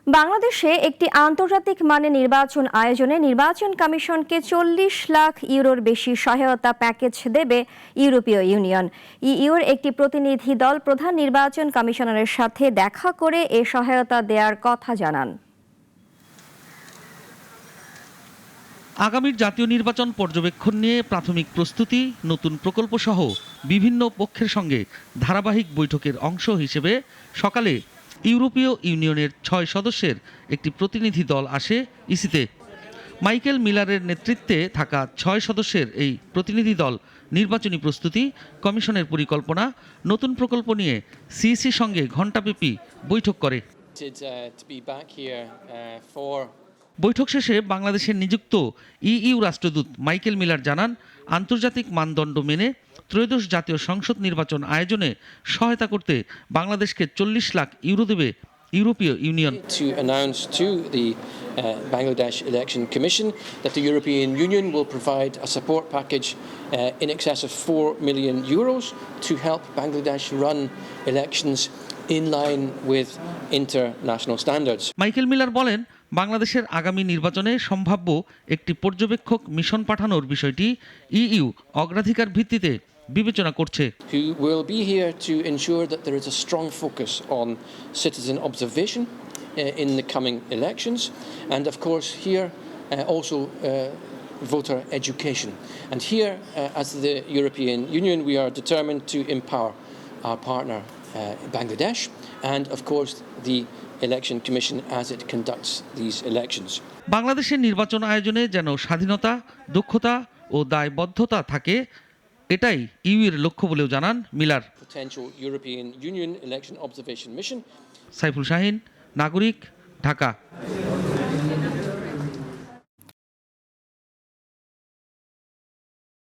বাংলাদেশে একটি আন্তর্জাতিক মানের নির্বাচন আয়োজনে নির্বাচন কমিশনকে ৪০ লাখ ইউরোর বেশি সহায়তা প্যাকেজ দেবে ইউরোপীয় ইউনিয়ন। ইইউর একটি প্রতিনিধি দল প্রধান নির্বাচন কমিশনারের সাথে দেখা করে এ সহায়তা দেওয়ার কথা জানান। আগামীর জাতীয় নির্বাচন পর্যবেক্ষণ নিয়ে প্রাথমিক প্রস্তুতি, নতুন প্রকল্প সহ বিভিন্ন পক্ষের সঙ্গে ধারাবাহিক বৈঠকের অংশ হিসেবে সকালে ইউরোপীয় ইউনিয়নের ৬ সদস্যের একটি প্রতিনিধি দল আসে ইসিতে। মাইকেল মিলারের নেতৃত্বে থাকা ৬ সদস্যের এই প্রতিনিধি দল নির্বাচনী প্রস্তুতি, কমিশনের পরিকল্পনা, নতুন প্রকল্প নিয়ে সিইসির সঙ্গে ঘণ্টাব্যাপী বৈঠক করে। বৈঠক শেষে বাংলাদেশের নিযুক্ত ইইউ রাষ্ট্রদূত মাইকেল মিলার জানান, আন্তর্জাতিক মানদণ্ড মেনে ত্রয়োদশ জাতীয় সংসদ নির্বাচন আয়োজনে সহায়তা করতে বাংলাদেশকে ৪০ লাখ ইউরো দেবে ইউরোপীয় union. To announce to the Bangladesh Election Commission that the European Union will provide a support package in excess of 4 million euros to help Bangladesh run elections in line with international standards. Michael Miller বলেন, বাংলাদেশের আগামী নির্বাচনে সম্ভাব্য একটি পর্যবেক্ষক mission পাঠানোর বিষয়টি EU অগ্রাধিকার ভিত্তিতে বিবেচনা করছে। Who will be here to ensure that there is a strong focus on citizen observation in the coming elections, and of course here also voter education. And here, as the European Union, we are determined to empower our partner Bangladesh, and of course the Election Commission as it conducts these elections. বাংলাদেশের নির্বাচন আয়োজনে যেন স্বাধীনতা, দক্ষতা ও দায়বদ্ধতা থাকে, এটাই ইউএর লক্ষ্য বলেও জানান Miller. Potential European Union election observation mission. Saiful Shahin, নাগরিক, ঢাকা।